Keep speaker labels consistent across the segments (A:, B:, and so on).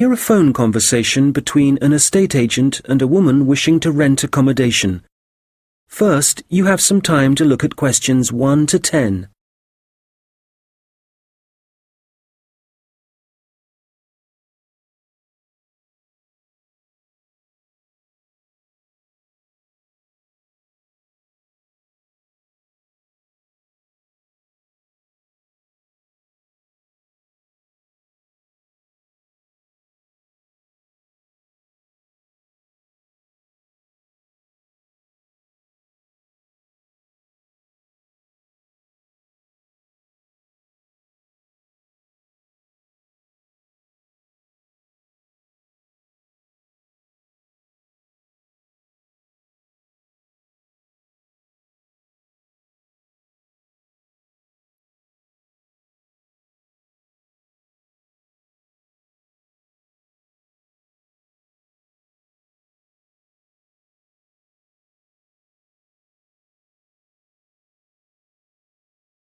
A: Hear a phone conversation between an estate agent and a woman wishing to rent accommodation. First, you have some time to look at questions 1 to 10.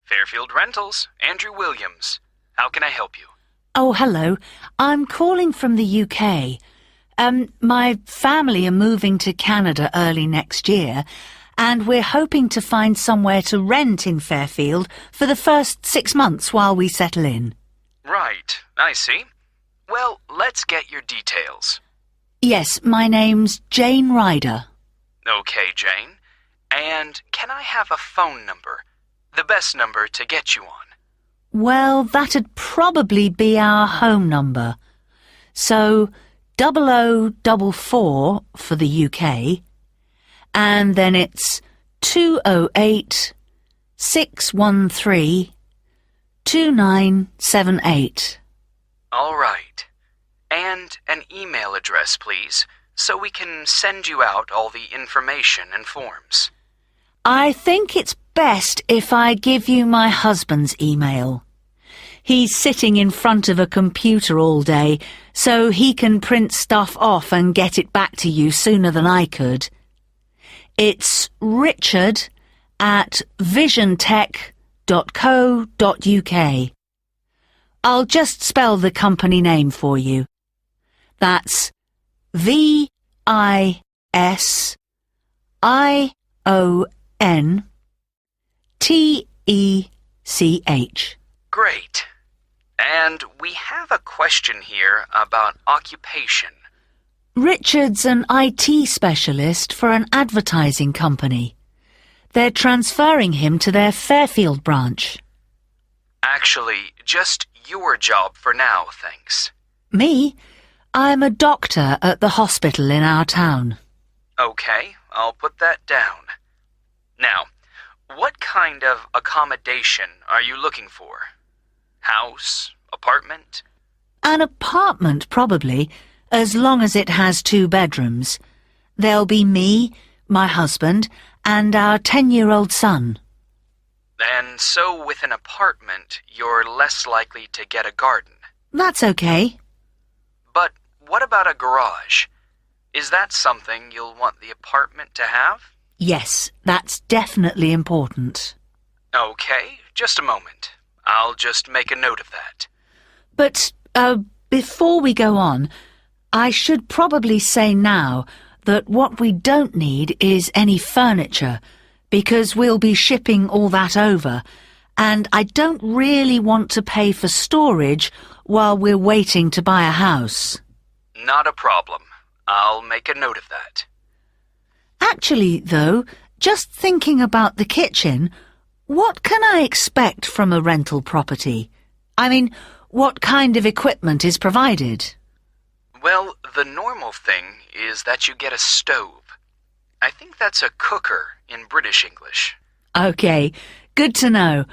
B: Fairfield Rentals, Andrew Williams. How can I help you?
C: Oh, hello. I'm calling from the UK. My family are moving to Canada early next year, and we're hoping to find somewhere to rent in Fairfield for the first 6 months while we settle in.
B: Right, I see. Well, let's get your details.
C: Yes, my name's Jane Ryder.
B: Okay, Jane. And can I have a phone number? The best number to get you on.
C: Well, that'd probably be our home number. So, 0044 for the UK, and then it's 208 613 2978.
B: All right. And an email address, please, so we can send you out all the information and forms.
C: I think it's best if I give you my husband's email. He's sitting in front of a computer all day, so he can print stuff off and get it back to you sooner than I could. It's richard@visiontech.co.uk. I'll just spell the company name for you. That's VISIONTECH.
B: Great. And we have a question here about occupation.
C: Richard's an IT specialist for an advertising company. They're transferring him to their Fairfield branch.
B: Actually, just your job for now, thanks.
C: Me? I'm a doctor at the hospital in our town.
B: Okay, I'll put that down. Now, what kind of accommodation are you looking for? House? Apartment?
C: An apartment, probably, as long as it has 2 bedrooms. There'll be me, my husband, and our 10-year-old son.
B: And so with an apartment, you're less likely to get a garden.
C: That's okay.
B: But what about a garage? Is that something you'll want the apartment to have?
C: Yes, that's definitely important.
B: Okay, just a moment. I'll just make a note of that.
C: But, before we go on, I should probably say now that what we don't need is any furniture, because we'll be shipping all that over, and I don't really want to pay for storage while we're waiting to buy a house.
B: Not a problem. I'll make a note of that.
C: Actually, though, just thinking about the kitchen, what can I expect from a rental property? I mean, what kind of equipment is provided?
B: Well, the normal thing is that you get a stove. I think that's a cooker in British English.
C: Okay, good to know.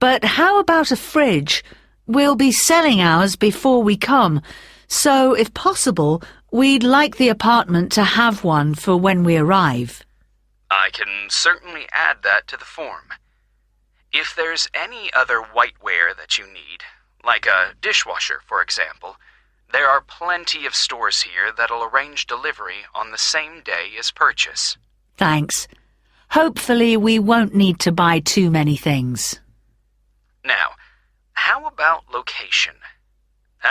C: But how about a fridge? We'll be selling ours before we come, so if possible, we'd like the apartment to have one for when we arrive.
B: I can certainly add that to the form. If there's any other whiteware that you need, like a dishwasher, for example, there are plenty of stores here that'll arrange delivery on the same day as purchase.
C: Thanks. Hopefully we won't need to buy too many things.
B: Now, how about location?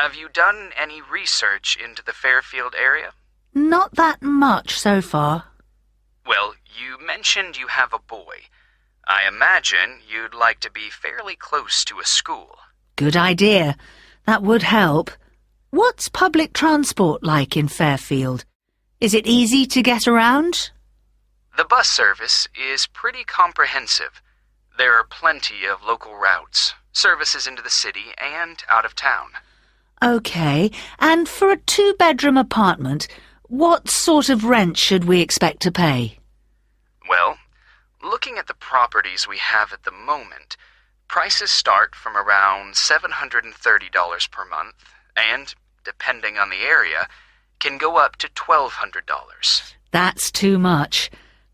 B: Have you done any research into the Fairfield area?
C: Not that much so far.
B: Well, you mentioned you have a boy. I imagine you'd like to be fairly close to a school.
C: Good idea. That would help. What's public transport like in Fairfield? Is it easy to get around?
B: The bus service is pretty comprehensive. There are plenty of local routes, services into the city and out of town.
C: OK, and for a two-bedroom apartment, what sort of rent should we expect to pay?
B: Well, looking at the properties we have at the moment, prices start from around $730 per month and, depending on the area, can go up to $1,200.
C: That's too much.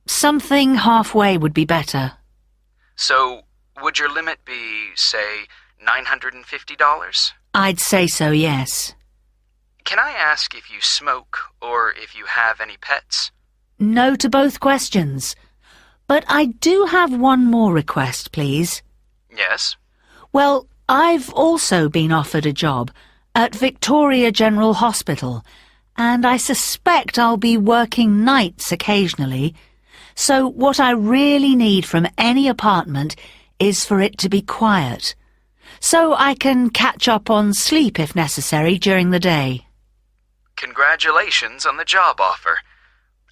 C: Something halfway would be better.
B: So, would your limit be, say, $950?
C: I'd say so, yes.
B: Can I ask if you smoke or if you have any pets?
C: No to both questions. But I do have one more request, please.
B: Yes?
C: Well, I've also been offered a job at Victoria General Hospital, and I suspect I'll be working nights occasionally. So what I really need from any apartment is for it to be quiet, so I can catch up on sleep if necessary during the day.
B: Congratulations on the job offer.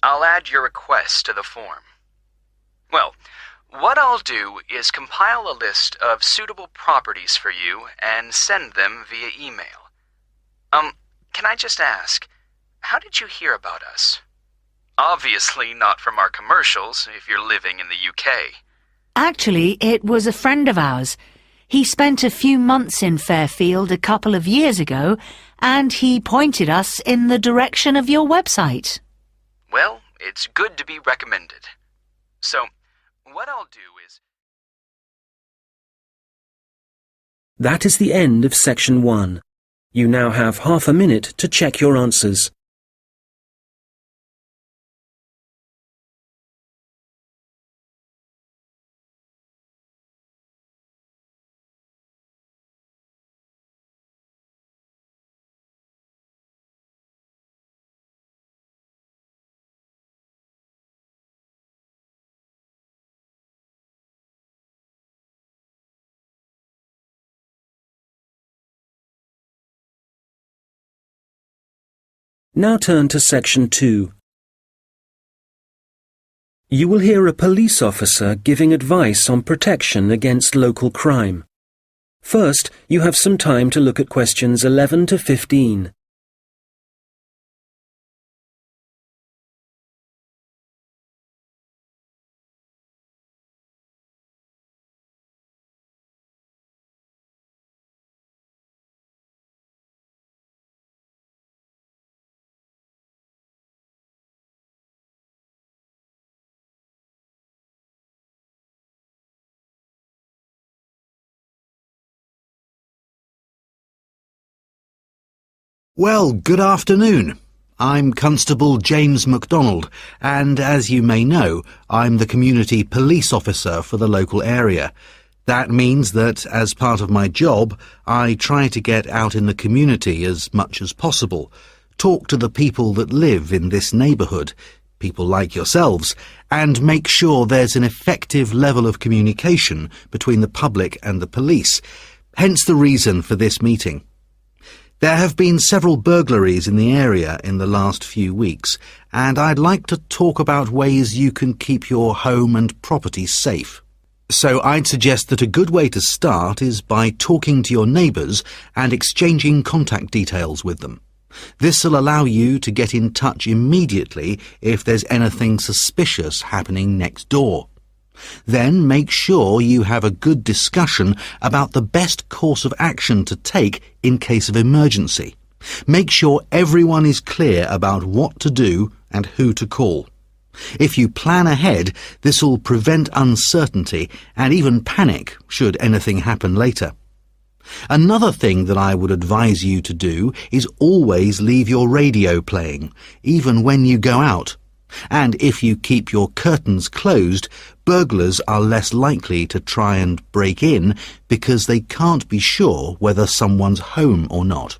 B: I'll add your request to the form. Well, what I'll do is compile a list of suitable properties for you and send them via email. Can I just ask, how did you hear about us? Obviously not from our commercials if you're living in the UK.
C: Actually, it was a friend of ours. He spent a few months in Fairfield a couple of years ago, and he pointed us in the direction of your website.
B: Well, it's good to be recommended. So, what I'll do is...
A: That is the end of section 1. You now have half a minute to check your answers. Now turn to section 2. You will hear a police officer giving advice on protection against local crime. First, you have some time to look at questions 11 to 15.
D: Well, good afternoon. I'm Constable James MacDonald, and as you may know, I'm the community police officer for the local area. That means that, as part of my job, I try to get out in the community as much as possible, talk to the people that live in this neighbourhood, people like yourselves, and make sure there's an effective level of communication between the public and the police, hence the reason for this meeting. There have been several burglaries in the area in the last few weeks, and I'd like to talk about ways you can keep your home and property safe. So I'd suggest that a good way to start is by talking to your neighbours and exchanging contact details with them. This will allow you to get in touch immediately if there's anything suspicious happening next door. Then make sure you have a good discussion about the best course of action to take in case of emergency. Make sure everyone is clear about what to do and who to call. If you plan ahead, this will prevent uncertainty and even panic should anything happen later. Another thing that I would advise you to do is always leave your radio playing, even when you go out. And if you keep your curtains closed, burglars are less likely to try and break in because they can't be sure whether someone's home or not.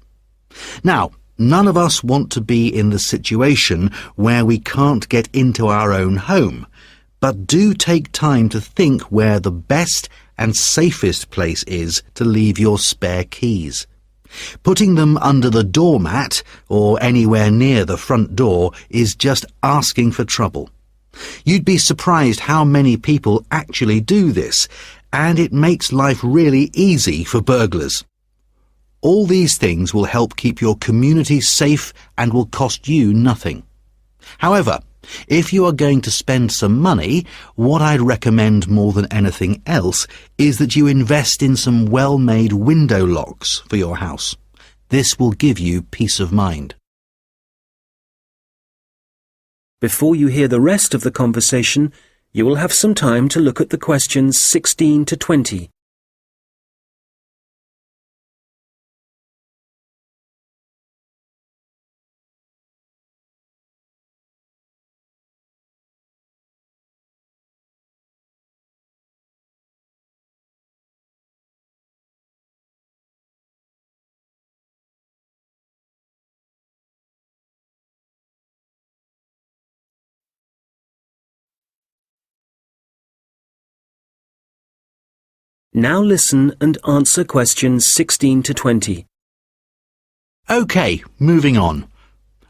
D: Now, none of us want to be in the situation where we can't get into our own home, but do take time to think where the best and safest place is to leave your spare keys. Putting them under the doormat or anywhere near the front door is just asking for trouble. You'd be surprised how many people actually do this, and it makes life really easy for burglars. All these things will help keep your community safe and will cost you nothing. However, if you are going to spend some money, what I'd recommend more than anything else is that you invest in some well-made window locks for your house. This will give you peace of mind.
A: Before you hear the rest of the conversation, you will have some time to look at the questions 16 to 20. Now listen and answer questions 16 to 20.
D: OK, moving on.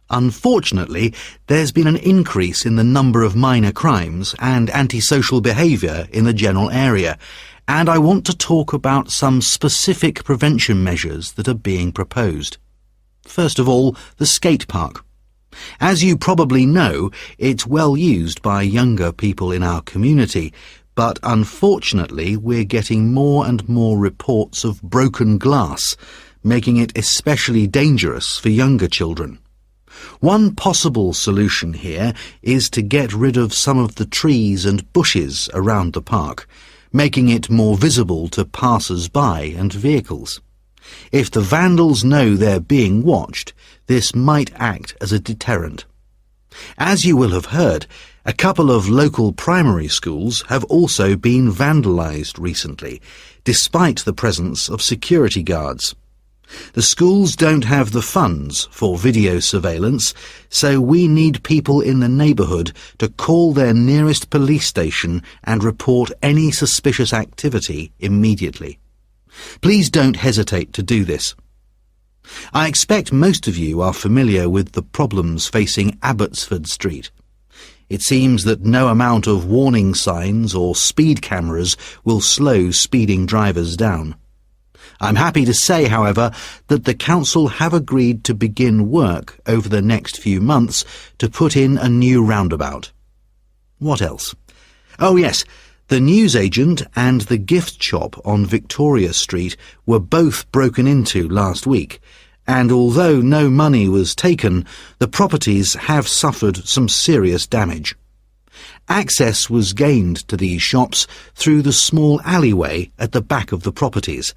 D: Unfortunately, there's been an increase in the number of minor crimes and antisocial behaviour in the general area, and I want to talk about some specific prevention measures that are being proposed. First of all, the skate park. As you probably know, it's well used by younger people in our community, but unfortunately we're getting more and more reports of broken glass, making it especially dangerous for younger children. One possible solution here is to get rid of some of the trees and bushes around the park, making it more visible to passers-by and vehicles. If the vandals know they're being watched, this might act as a deterrent. As you will have heard, a couple of local primary schools have also been vandalised recently, despite the presence of security guards. The schools don't have the funds for video surveillance, so we need people in the neighbourhood to call their nearest police station and report any suspicious activity immediately. Please don't hesitate to do this. I expect most of you are familiar with the problems facing Abbotsford Street. It seems that no amount of warning signs or speed cameras will slow speeding drivers down. I'm happy to say, however, that the council have agreed to begin work over the next few months to put in a new roundabout. What else? Oh yes, the newsagent and the gift shop on Victoria Street were both broken into last week, and although no money was taken, the properties have suffered some serious damage. Access was gained to these shops through the small alleyway at the back of the properties.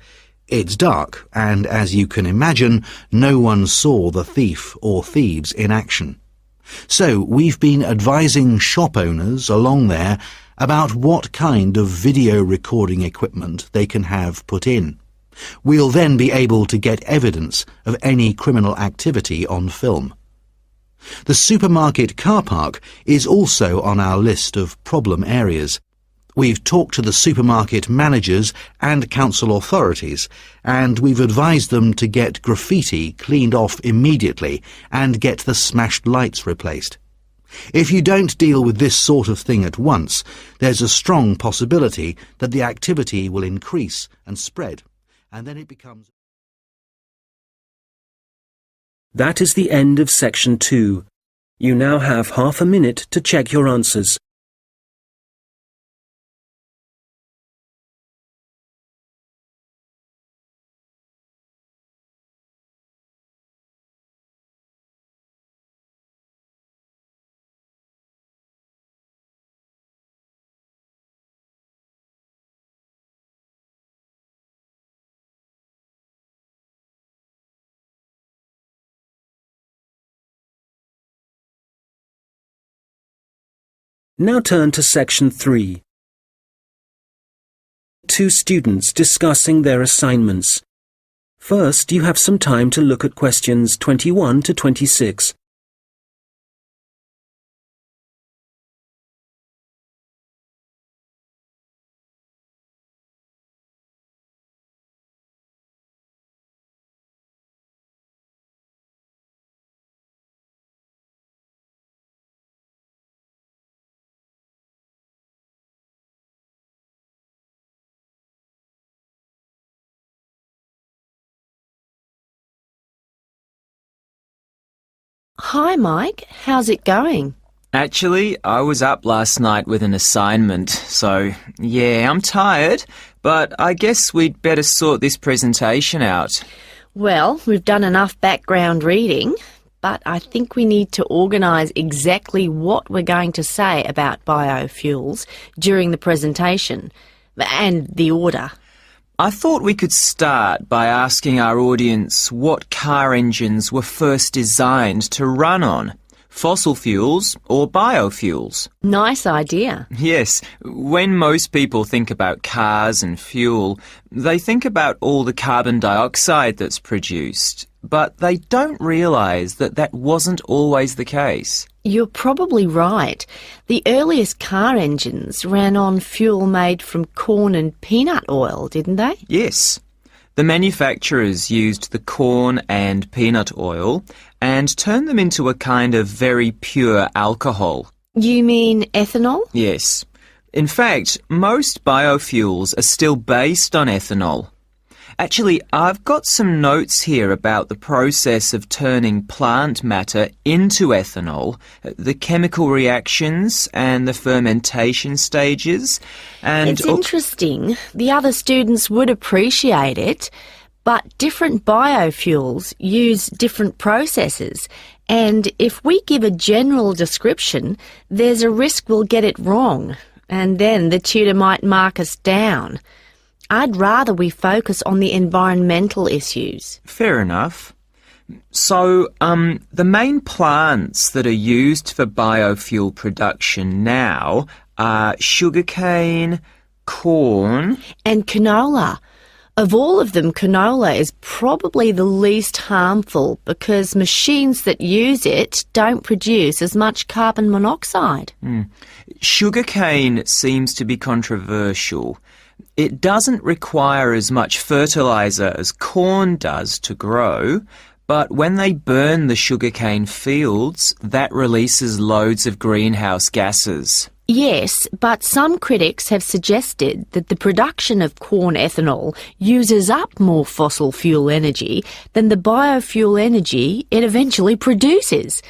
D: It's dark, and as you can imagine, no one saw the thief or thieves in action. So we've been advising shop owners along there about what kind of video recording equipment they can have put in. We'll then be able to get evidence of any criminal activity on film. The supermarket car park is also on our list of problem areas. We've talked to the supermarket managers and council authorities, and we've advised them to get graffiti cleaned off immediately and get the smashed lights replaced. If you don't deal with this sort of thing at once, there's a strong possibility that the activity will increase and spread, and then it becomes...
A: That is the end of section 2. You now have half a minute to check your answers. Now turn to section 3. Two students discussing their assignments. First, you have some time to look at questions 21 to 26.
E: Hi, Mike. How's it going?
F: Actually, I was up last night with an assignment, so yeah, I'm tired, but I guess we'd better sort this presentation out.
E: Well, we've done enough background reading, but I think we need to organise exactly what we're going to say about biofuels during the presentation, and the order.
F: I thought we could start by asking our audience what car engines were first designed to run on, fossil fuels or biofuels.
E: Nice idea.
F: Yes, when most people think about cars and fuel, they think about all the carbon dioxide that's produced, but they don't realise that that wasn't always the case.
E: You're probably right. The earliest car engines ran on fuel made from corn and peanut oil, didn't they?
F: Yes. The manufacturers used the corn and peanut oil and turned them into a kind of very pure alcohol.
E: You mean ethanol?
F: Yes. In fact, most biofuels are still based on ethanol. Actually, I've got some notes here about the process of turning plant matter into ethanol, the chemical reactions and the fermentation stages. And
E: it's interesting. The other students would appreciate it, but different biofuels use different processes. And if we give a general description, there's a risk we'll get it wrong, and then the tutor might mark us down. I'd rather we focus on the environmental issues.
F: Fair enough. So, the main plants that are used for biofuel production now are sugarcane, corn...
E: and canola. Of all of them, canola is probably the least harmful because machines that use it don't produce as much carbon monoxide.
F: Sugarcane seems to be controversial. It doesn't require as much fertiliser as corn does to grow, but when they burn the sugarcane fields, that releases loads of greenhouse gases.
E: Yes, but some critics have suggested that the production of corn ethanol uses up more fossil fuel energy than the biofuel energy it eventually produces.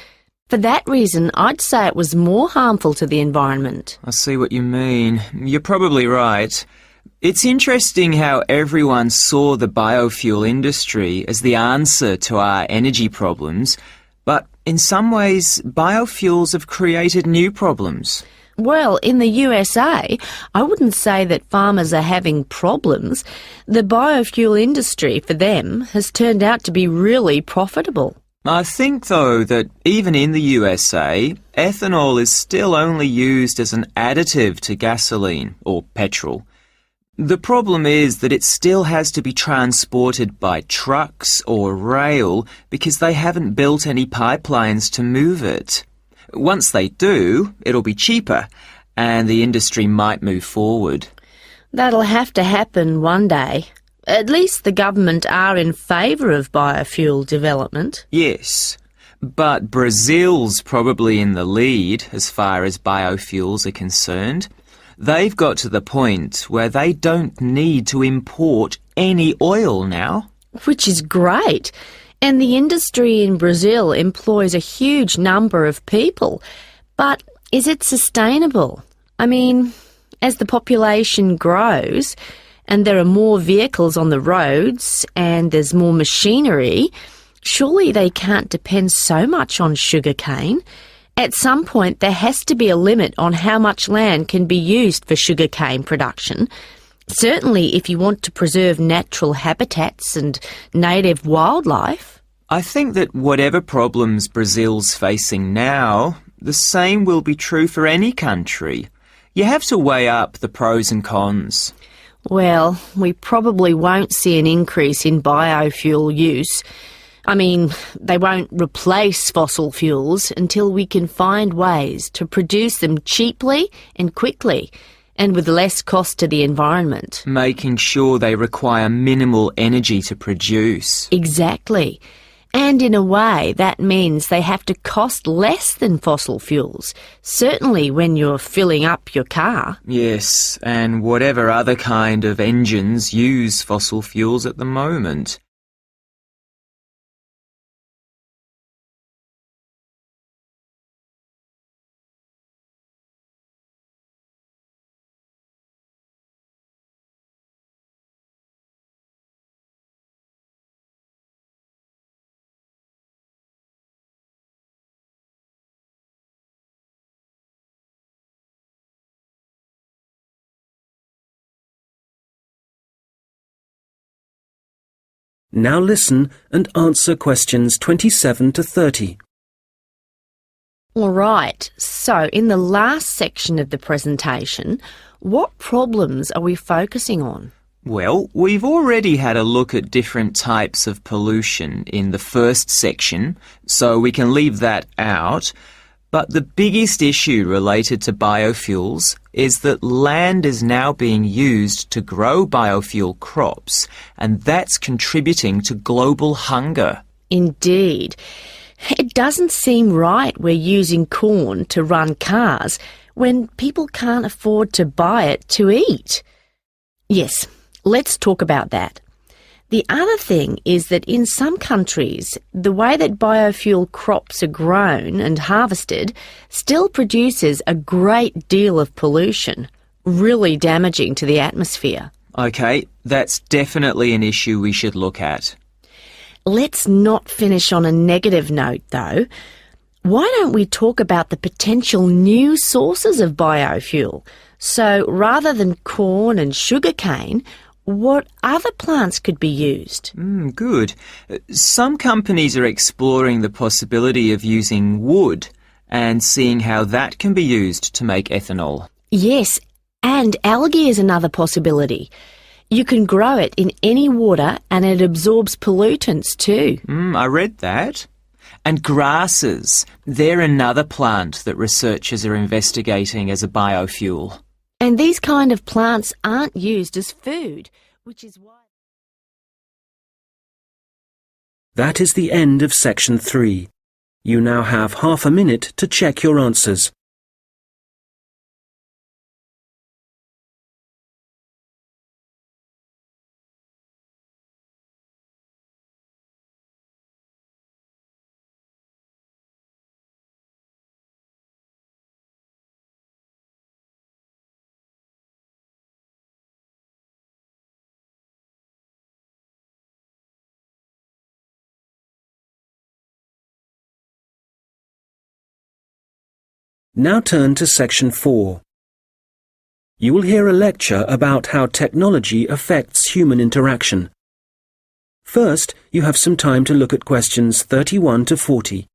E: For that reason, I'd say it was more harmful to the environment.
F: I see what you mean. You're probably right. It's interesting how everyone saw the biofuel industry as the answer to our energy problems, but in some ways, biofuels have created new problems.
E: Well, in the USA, I wouldn't say that farmers are having problems. The biofuel industry, for them, has turned out to be really profitable.
F: I think, though, that even in the USA, ethanol is still only used as an additive to gasoline or petrol. The problem is that it still has to be transported by trucks or rail because they haven't built any pipelines to move it. Once they do, it'll be cheaper, and the industry might move forward.
E: That'll have to happen one day. At least the government are in favour of biofuel development.
F: Yes, but Brazil's probably in the lead as far as biofuels are concerned. They've got to the point where they don't need to import any oil now.
E: Which is great. And the industry in Brazil employs a huge number of people. But is it sustainable? I mean, as the population grows and there are more vehicles on the roads and there's more machinery, surely they can't depend so much on sugarcane. At some point there has to be a limit on how much land can be used for sugarcane production. Certainly if you want to preserve natural habitats and native wildlife.
F: I think that whatever problems Brazil's facing now, the same will be true for any country. You have to weigh up the pros and cons.
E: Well, we probably won't see an increase in biofuel use. I mean, they won't replace fossil fuels until we can find ways to produce them cheaply and quickly, and with less cost to the environment.
F: Making sure they require minimal energy to produce.
E: Exactly. And in a way, that means they have to cost less than fossil fuels, certainly when you're filling up your car.
F: Yes, and whatever other kind of engines use fossil fuels at the moment.
A: Now listen and answer questions 27 to 30.
E: All right, so in the last section of the presentation, what problems are we focusing on?
F: Well, we've already had a look at different types of pollution in the first section, so we can leave that out. But the biggest issue related to biofuels is that land is now being used to grow biofuel crops, and that's contributing to global hunger.
E: Indeed. It doesn't seem right we're using corn to run cars when people can't afford to buy it to eat. Yes, let's talk about that. The other thing is that in some countries, the way that biofuel crops are grown and harvested still produces a great deal of pollution, really damaging to the atmosphere.
F: OK, that's definitely an issue we should look at.
E: Let's not finish on a negative note, though. Why don't we talk about the potential new sources of biofuel? So rather than corn and sugarcane, what other plants could be used?
F: Good. Some companies are exploring the possibility of using wood and seeing how that can be used to make ethanol.
E: Yes, and algae is another possibility. You can grow it in any water and it absorbs pollutants too.
F: I read that. And grasses, they're another plant that researchers are investigating as a biofuel.
E: And these kind of plants aren't used as food, which is why...
A: That is the end of section 3. You now have half a minute to check your answers. Now turn to section 4. You will hear a lecture about how technology affects human interaction. First, you have some time to look at questions 31 to 40.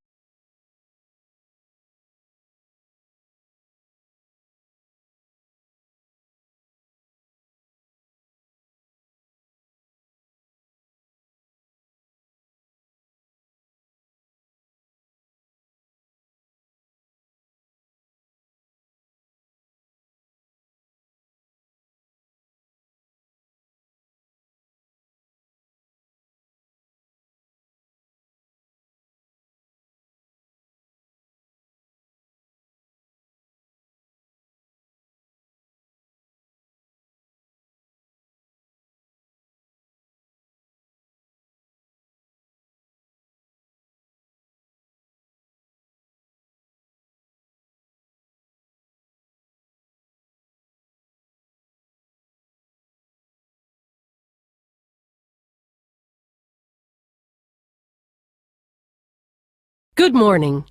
G: Good morning.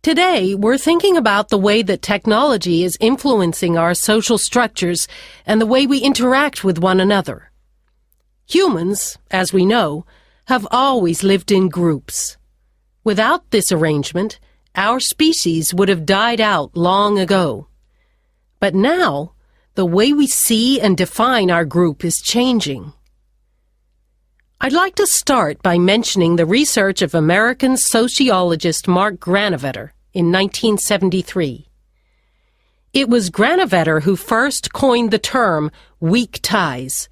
G: Today, we're thinking about the way that technology is influencing our social structures and the way we interact with one another. Humans, as we know, have always lived in groups. Without this arrangement, our species would have died out long ago. But now, the way we see and define our group is changing. I'd like to start by mentioning the research of American sociologist Mark Granovetter in 1973. It was Granovetter who first coined the term weak ties,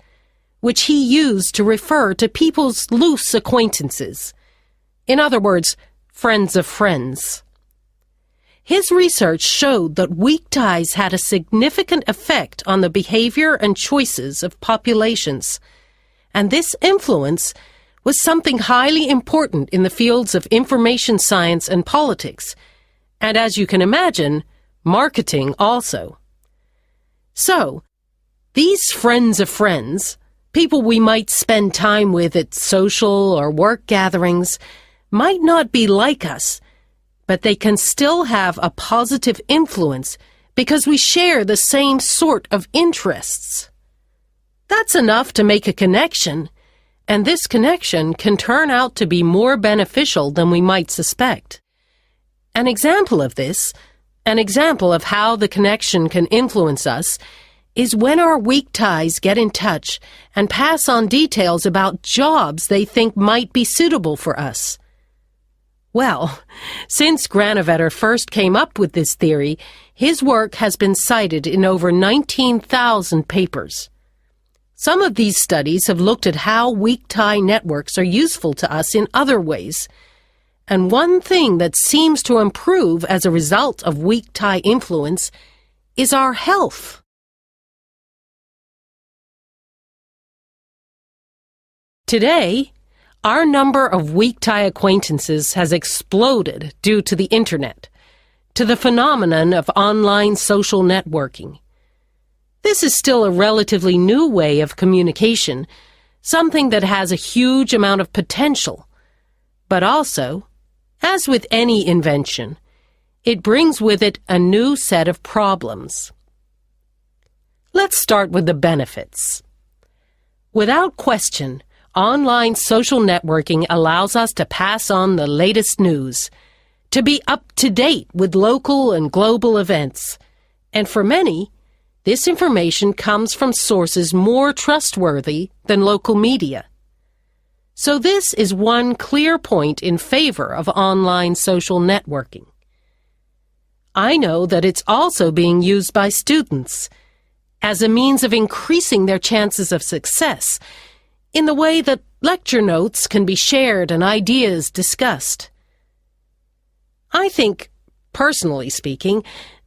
G: which he used to refer to people's loose acquaintances. In other words, friends of friends. His research showed that weak ties had a significant effect on the behavior and choices of populations, and this influence was something highly important in the fields of information science and politics, and as you can imagine, marketing also. So, these friends of friends, people we might spend time with at social or work gatherings, might not be like us, but they can still have a positive influence because we share the same sort of interests. That's enough to make a connection, and this connection can turn out to be more beneficial than we might suspect. An example of this, an example of how the connection can influence us, is when our weak ties get in touch and pass on details about jobs they think might be suitable for us. Well, since Granovetter first came up with this theory, his work has been cited in over 19,000 papers. Some of these studies have looked at how weak tie networks are useful to us in other ways. And one thing that seems to improve as a result of weak tie influence is our health. Today, our number of weak tie acquaintances has exploded due to the Internet, to the phenomenon of online social networking. This is still a relatively new way of communication, something that has a huge amount of potential. But also, as with any invention, it brings with it a new set of problems. Let's start with the benefits. Without question, online social networking allows us to pass on the latest news, to be up to date with local and global events, and for many, this information comes from sources more trustworthy than local media. So this is one clear point in favor of online social networking. I know that it's also being used by students as a means of increasing their chances of success, in the way that lecture notes can be shared and ideas discussed. I think, personally speaking,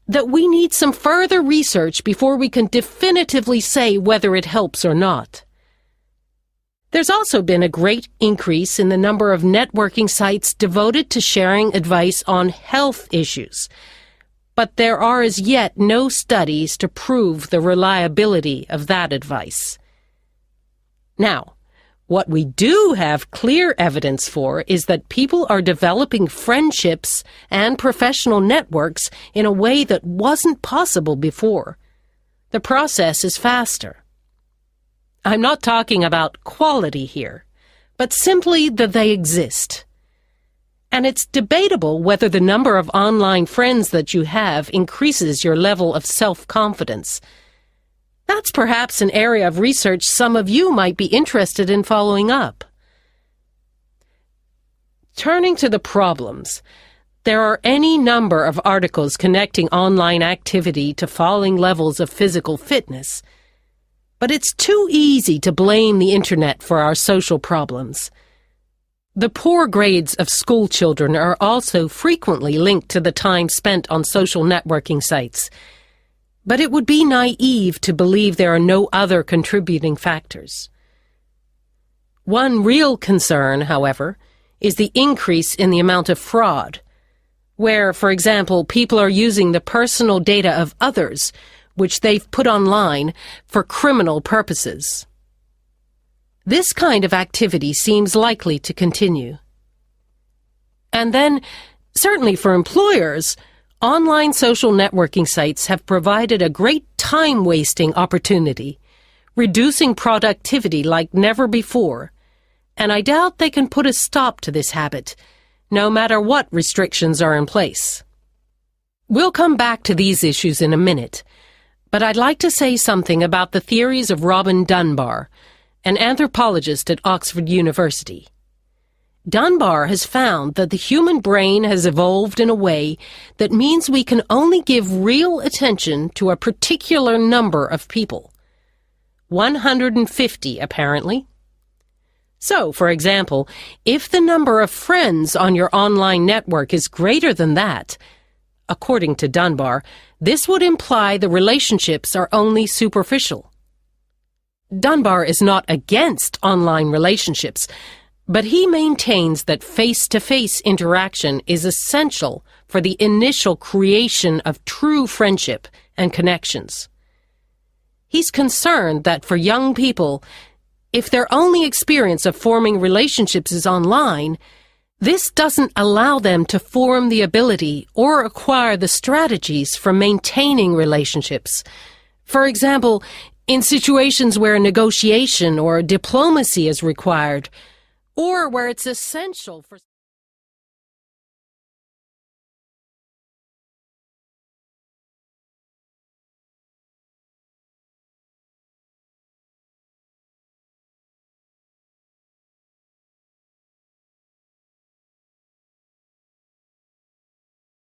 G: that we need some further research before we can definitively say whether it helps or not. There's also been a great increase in the number of networking sites devoted to sharing advice on health issues, but there are as yet no studies to prove the reliability of that advice. Now, what we do have clear evidence for is that people are developing friendships and professional networks in a way that wasn't possible before. The process is faster. I'm not talking about quality here, but simply that they exist. And it's debatable whether the number of online friends that you have increases your level of self-confidence. That's perhaps an area of research some of you might be interested in following up. Turning to the problems, there are any number of articles connecting online activity to falling levels of physical fitness. But it's too easy to blame the Internet for our social problems. The poor grades of school children are also frequently linked to the time spent on social networking sites. But it would be naive to believe there are no other contributing factors. One real concern, however, is the increase in the amount of fraud, where, for example, people are using the personal data of others, which they've put online, for criminal purposes. This kind of activity seems likely to continue. And then, certainly for employers, online social networking sites have provided a great time-wasting opportunity, reducing productivity like never before, and I doubt they can put a stop to this habit, no matter what restrictions are in place. We'll come back to these issues in a minute, but I'd like to say something about the theories of Robin Dunbar, an anthropologist at Oxford University. Dunbar has found that the human brain has evolved in a way that means we can only give real attention to a particular number of people. 150, apparently. So, for example, if the number of friends on your online network is greater than that, according to Dunbar, this would imply the relationships are only superficial. Dunbar is not against online relationships, but he maintains that face-to-face interaction is essential for the initial creation of true friendship and connections. He's concerned that for young people, if their only experience of forming relationships is online, this doesn't allow them to form the ability or acquire the strategies for maintaining relationships. For example, in situations where negotiation or diplomacy is required, or where it's essential for